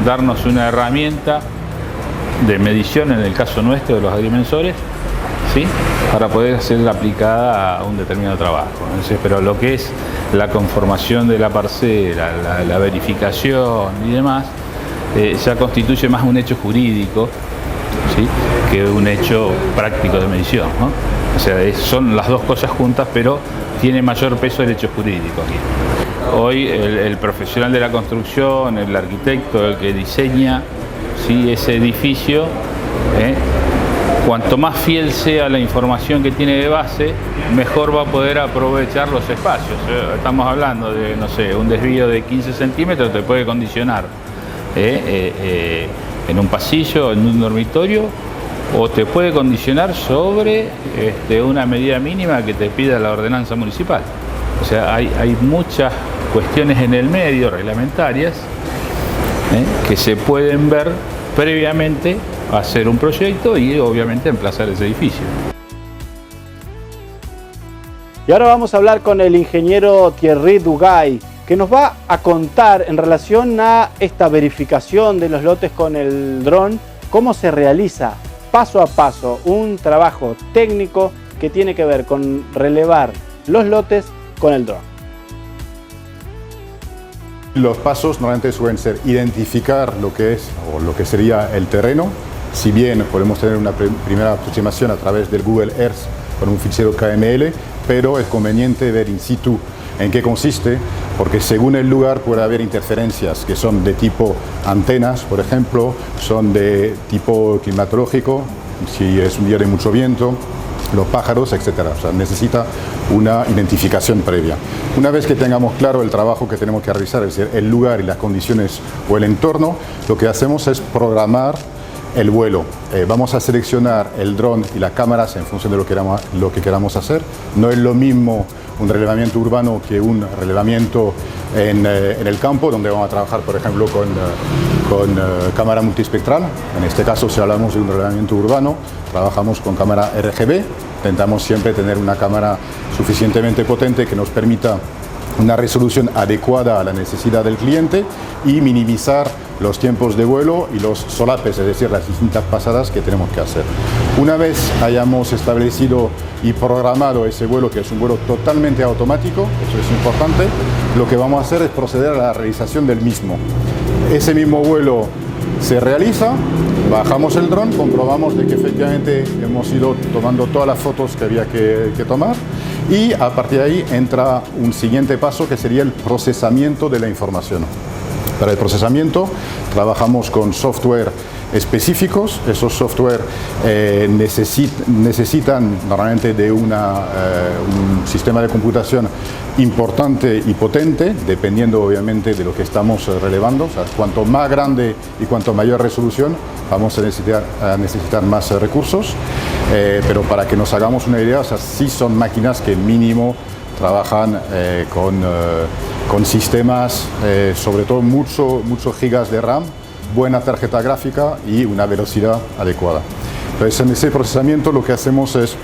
I: darnos una herramienta de medición, en el caso nuestro de los agrimensores, ¿sí?, para poder ser aplicada a un determinado trabajo. Entonces, pero lo que es la conformación de la parcela, la verificación y demás, ya constituye más un hecho jurídico, ¿sí?, que un hecho práctico de medición, ¿no? O sea, son las dos cosas juntas, pero tiene mayor peso el hecho jurídico aquí. Hoy el profesional de la construcción, el arquitecto, el que diseña, ¿sí?, ese edificio, cuanto más fiel sea la información que tiene de base, mejor va a poder aprovechar los espacios. Estamos hablando de, no sé, un desvío de 15 centímetros te puede condicionar en un pasillo, en un dormitorio, o te puede condicionar sobre una medida mínima que te pida la ordenanza municipal. O sea, hay muchas cuestiones en el medio, reglamentarias, que se pueden ver previamente a hacer un proyecto y obviamente emplazar ese edificio.
A: Y ahora vamos a hablar con el ingeniero Thierry Dugay, que nos va a contar en relación a esta verificación de los lotes con el dron, cómo se realiza paso a paso un trabajo técnico que tiene que ver con relevar los lotes con el dron.
J: Los pasos normalmente suelen ser identificar lo que es o lo que sería el terreno. Si bien podemos tener una primera aproximación a través del Google Earth con un fichero KML, pero es conveniente ver in situ en qué consiste, porque según el lugar puede haber interferencias que son de tipo antenas, por ejemplo, son de tipo climatológico, si es un día de mucho viento, los pájaros, etc. O sea, necesita una identificación previa. Una vez que tengamos claro el trabajo que tenemos que realizar, es decir, el lugar y las condiciones o el entorno, lo que hacemos es programar el vuelo. Vamos a seleccionar el dron y las cámaras en función de lo que queramos hacer. No es lo mismo un relevamiento urbano que un relevamiento en el campo, donde vamos a trabajar, por ejemplo, con cámara multiespectral. En este caso, si hablamos de un relevamiento urbano, trabajamos con cámara RGB. Intentamos siempre tener una cámara suficientemente potente que nos permita una resolución adecuada a la necesidad del cliente y minimizar los tiempos de vuelo y los solapes, es decir, las distintas pasadas que tenemos que hacer. Una vez hayamos establecido y programado ese vuelo, que es un vuelo totalmente automático, eso es importante, lo que vamos a hacer es proceder a la realización del mismo. Ese mismo vuelo se realiza, bajamos el dron, comprobamos de que efectivamente hemos ido tomando todas las fotos que había que tomar, y a partir de ahí entra un siguiente paso que sería el procesamiento de la información. Para el procesamiento trabajamos con software específicos. Esos software necesitan normalmente de un sistema de computación importante y potente, dependiendo obviamente de lo que estamos relevando. O sea, cuanto más grande y cuanto mayor resolución, vamos a necesitar más recursos. Pero para que nos hagamos una idea, o sea, sí son máquinas que mínimo trabajan con sistemas, sobre todo muchos gigas de RAM, buena tarjeta gráfica y una velocidad adecuada. Entonces, en ese procesamiento lo que hacemos es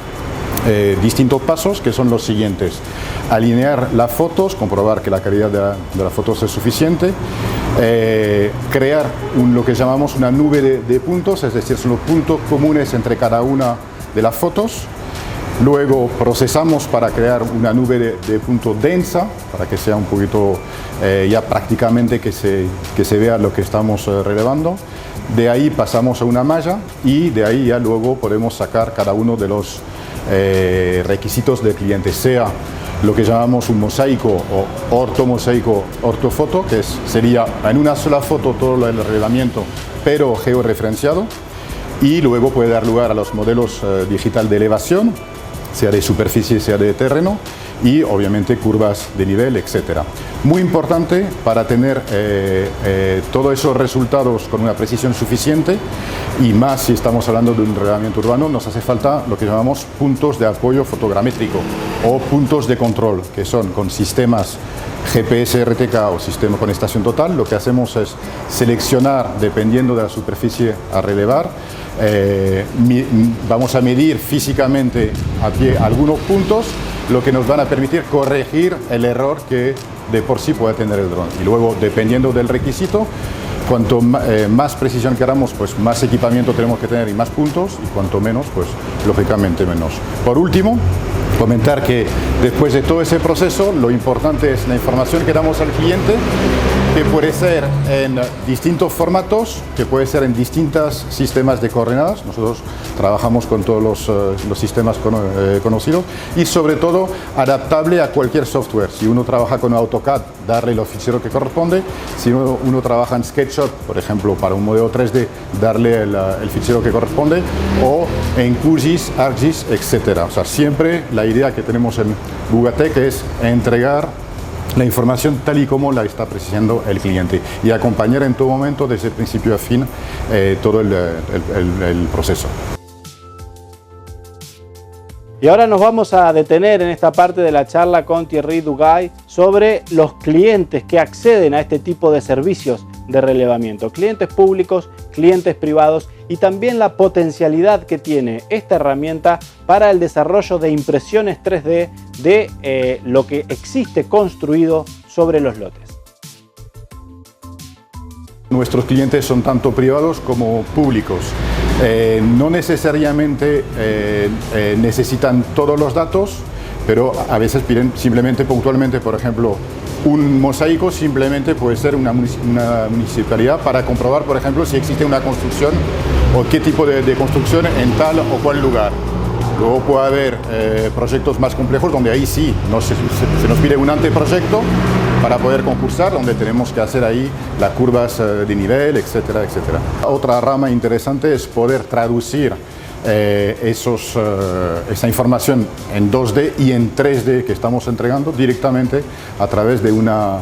J: distintos pasos, que son los siguientes: alinear las fotos, comprobar que la calidad de las fotos es suficiente, crear lo que llamamos una nube de puntos, es decir, son los puntos comunes entre cada una de las fotos. Luego procesamos para crear una nube de puntos densa, para que sea un poquito ya prácticamente que se vea lo que estamos relevando. De ahí pasamos a una malla y de ahí ya luego podemos sacar cada uno de los requisitos del cliente, sea lo que llamamos un mosaico o ortomosaico ortofoto, que sería en una sola foto todo el relevamiento, pero georreferenciado, y luego puede dar lugar a los modelos digital de elevación, sea de superficie, sea de terreno, y obviamente curvas de nivel, etc. Muy importante para tener todos esos resultados con una precisión suficiente, y más si estamos hablando de un relevamiento urbano, nos hace falta lo que llamamos puntos de apoyo fotogramétrico o puntos de control, que son con sistemas GPS RTK o sistema con estación total. Lo que hacemos es seleccionar, dependiendo de la superficie a relevar, vamos a medir físicamente a pie algunos puntos, lo que nos van a permitir corregir el error que de por sí puede tener el dron. Y luego, dependiendo del requisito, cuanto más precisión queramos, pues más equipamiento tenemos que tener y más puntos, y cuanto menos, pues lógicamente menos. Por último, comentar que después de todo ese proceso, lo importante es la información que damos al cliente, que puede ser en distintos formatos, que puede ser en distintos sistemas de coordenadas. Nosotros trabajamos con todos los sistemas conocidos, y sobre todo adaptable a cualquier software. Si uno trabaja con AutoCAD, darle los ficheros que corresponde. Si uno trabaja en SketchUp, por ejemplo, para un modelo 3D, darle el fichero que corresponde, o en QGIS, ArcGIS, etc. O sea, siempre la idea que tenemos en Bugatec es entregar la información tal y como la está precisando el cliente, y acompañar en todo momento, desde principio a fin, todo el proceso.
A: Y ahora nos vamos a detener en esta parte de la charla con Thierry Dugay sobre los clientes que acceden a este tipo de servicios de relevamiento, clientes públicos, clientes privados, y también la potencialidad que tiene esta herramienta para el desarrollo de impresiones 3D de lo que existe construido sobre los lotes.
J: Nuestros clientes son tanto privados como públicos. No necesariamente necesitan todos los datos, pero a veces piden simplemente, puntualmente, por ejemplo, un mosaico. Simplemente puede ser una municipalidad para comprobar, por ejemplo, si existe una construcción o qué tipo de construcción en tal o cual lugar. Luego puede haber proyectos más complejos, donde ahí sí se nos pide un anteproyecto para poder concursar, donde tenemos que hacer ahí las curvas de nivel, etcétera, etcétera. Otra rama interesante es poder traducir esa información en 2D y en 3D que estamos entregando directamente a través de una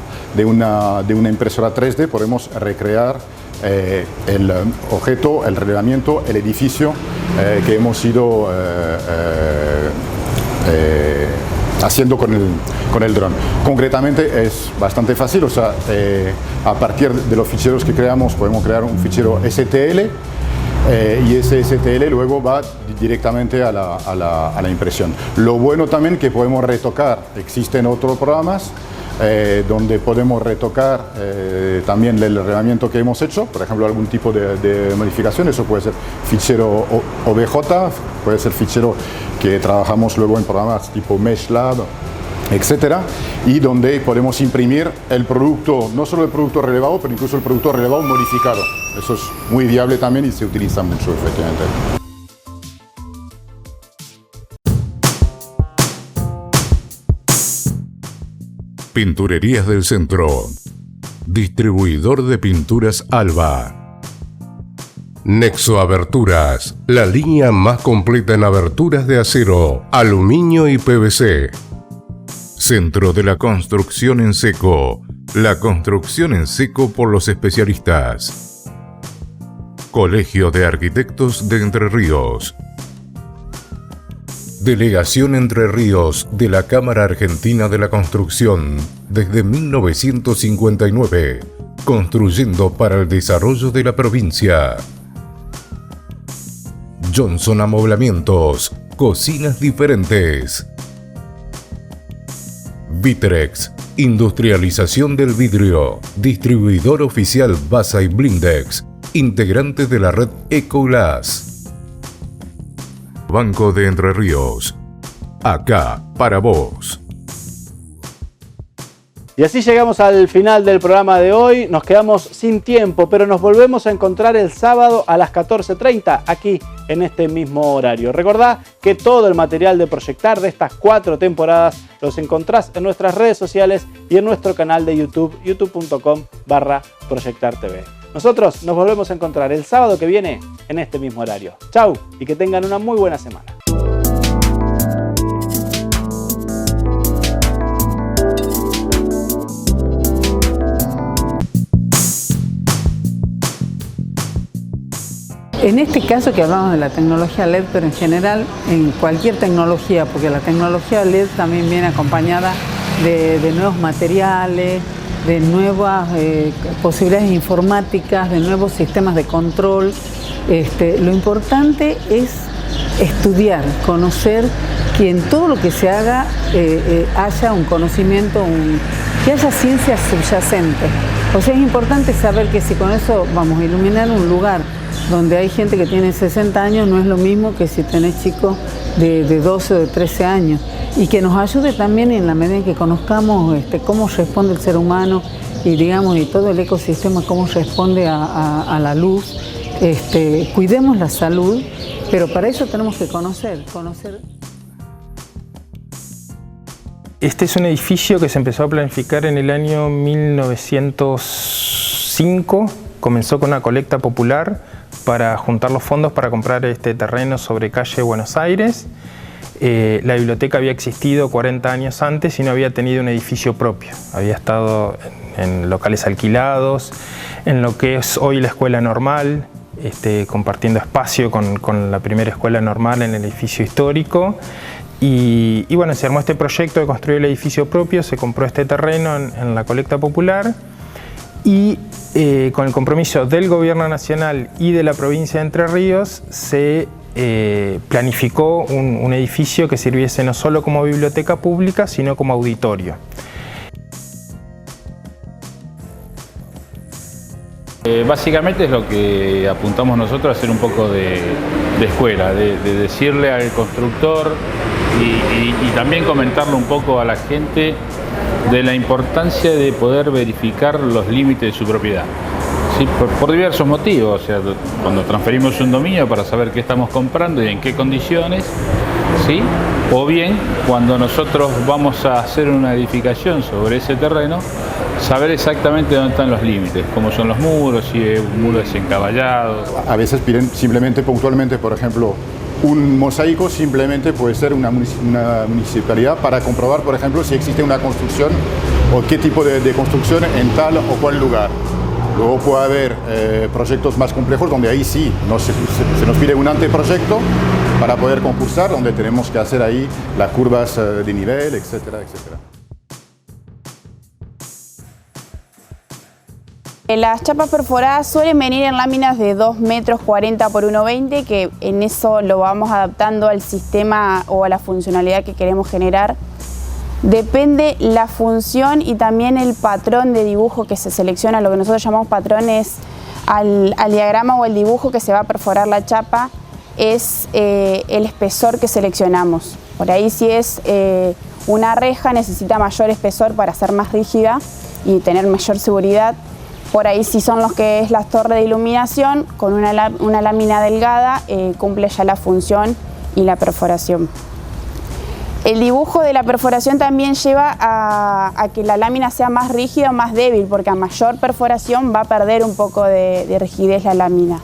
J: impresora 3D. Podemos recrear el objeto, el relevamiento, el edificio que hemos ido haciendo con el dron. Concretamente es bastante fácil, o sea, a partir de los ficheros que creamos podemos crear un fichero STL y ese STL luego va directamente a la impresión. Lo bueno también que podemos retocar, existen otros programas donde podemos retocar también el relevamiento que hemos hecho, por ejemplo algún tipo de modificación. Eso puede ser fichero OBJ, puede ser fichero que trabajamos luego en programas tipo MeshLab, etcétera, y donde podemos imprimir el producto, no solo el producto relevado, pero incluso el producto relevado modificado. Eso es muy viable también y se utiliza mucho, efectivamente.
B: Pinturerías del Centro. Distribuidor de pinturas Alba. Nexo Aberturas, la línea más completa en aberturas de acero, aluminio y PVC. Centro de la construcción en seco. La construcción en seco por los especialistas. Colegio de Arquitectos de Entre Ríos. Delegación Entre Ríos de la Cámara Argentina de la Construcción desde 1959, construyendo para el desarrollo de la provincia. Johnson Amoblamientos, cocinas diferentes. Vitrex, industrialización del vidrio, distribuidor oficial Basa y Blindex, integrante de la red Ecoglass. Banco de Entre Ríos, acá para vos.
A: Y así llegamos al final del programa de hoy. Nos quedamos sin tiempo, pero nos volvemos a encontrar el sábado a las 14:30 aquí en este mismo horario. Recordá que todo el material de Proyectar de estas 4 temporadas los encontrás en nuestras redes sociales y en nuestro canal de YouTube, youtube.com/ProyectarTV. Nosotros nos volvemos a encontrar el sábado que viene en este mismo horario. Chau y que tengan una muy buena semana.
G: En este caso que hablamos de la tecnología LED, pero en general en cualquier tecnología, porque la tecnología LED también viene acompañada de nuevos materiales, de nuevas posibilidades informáticas, de nuevos sistemas de control. Lo importante es estudiar, conocer, que en todo lo que se haga haya un conocimiento, que haya ciencia subyacente. O sea, es importante saber que si con eso vamos a iluminar un lugar donde hay gente que tiene 60 años, no es lo mismo que si tenés chicos de 12 o de 13 años. Y que nos ayude también en la medida en que conozcamos cómo responde el ser humano y digamos y todo el ecosistema, cómo responde a la luz. Cuidemos la salud, pero para eso tenemos que conocer.
D: Este es un edificio que se empezó a planificar en el año 1905. Comenzó con una colecta popular para juntar los fondos para comprar este terreno sobre calle Buenos Aires. La biblioteca había existido 40 años antes y no había tenido un edificio propio. Había estado en locales alquilados, en lo que es hoy la escuela normal, compartiendo espacio con la primera escuela normal en el edificio histórico. Y bueno, se armó este proyecto de construir el edificio propio, se compró este terreno en la colecta popular y con el compromiso del Gobierno Nacional y de la provincia de Entre Ríos se planificó un edificio que sirviese no solo como biblioteca pública, sino como auditorio.
I: Básicamente es lo que apuntamos nosotros a hacer un poco de escuela, de decirle al constructor y también comentarle un poco a la gente de la importancia de poder verificar los límites de su propiedad. ¿Sí? Por diversos motivos, o sea, cuando transferimos un dominio para saber qué estamos comprando y en qué condiciones, ¿sí? O bien cuando nosotros vamos a hacer una edificación sobre ese terreno, saber exactamente dónde están los límites, cómo son los muros, si un muro es encaballado.
J: A veces piden simplemente puntualmente, por ejemplo, Un mosaico simplemente puede ser una municipalidad para comprobar, por ejemplo, si existe una construcción o qué tipo de construcción en tal o cual lugar. Luego puede haber proyectos más complejos donde ahí sí se nos pide un anteproyecto para poder concursar, donde tenemos que hacer ahí las curvas de nivel, etcétera, etcétera.
C: Las chapas perforadas suelen venir en láminas de 2 metros 40 por 1,20, que en eso lo vamos adaptando al sistema o a la funcionalidad que queremos generar. Depende la función y también el patrón de dibujo que se selecciona. Lo que nosotros llamamos patrón es al diagrama o el dibujo que se va a perforar la chapa, es el espesor que seleccionamos. Por ahí si es una reja necesita mayor espesor para ser más rígida y tener mayor seguridad. Por ahí si son los que es las torres de iluminación, con una lámina delgada cumple ya la función y la perforación. El dibujo de la perforación también lleva a que la lámina sea más rígida o más débil, porque a mayor perforación va a perder un poco de rigidez la lámina.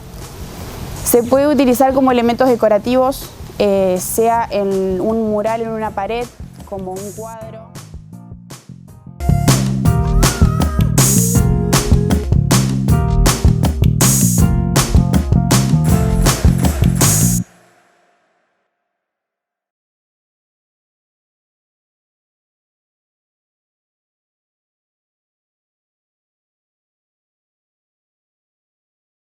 C: Se puede utilizar como elementos decorativos, sea en un mural en una pared, como un cuadro.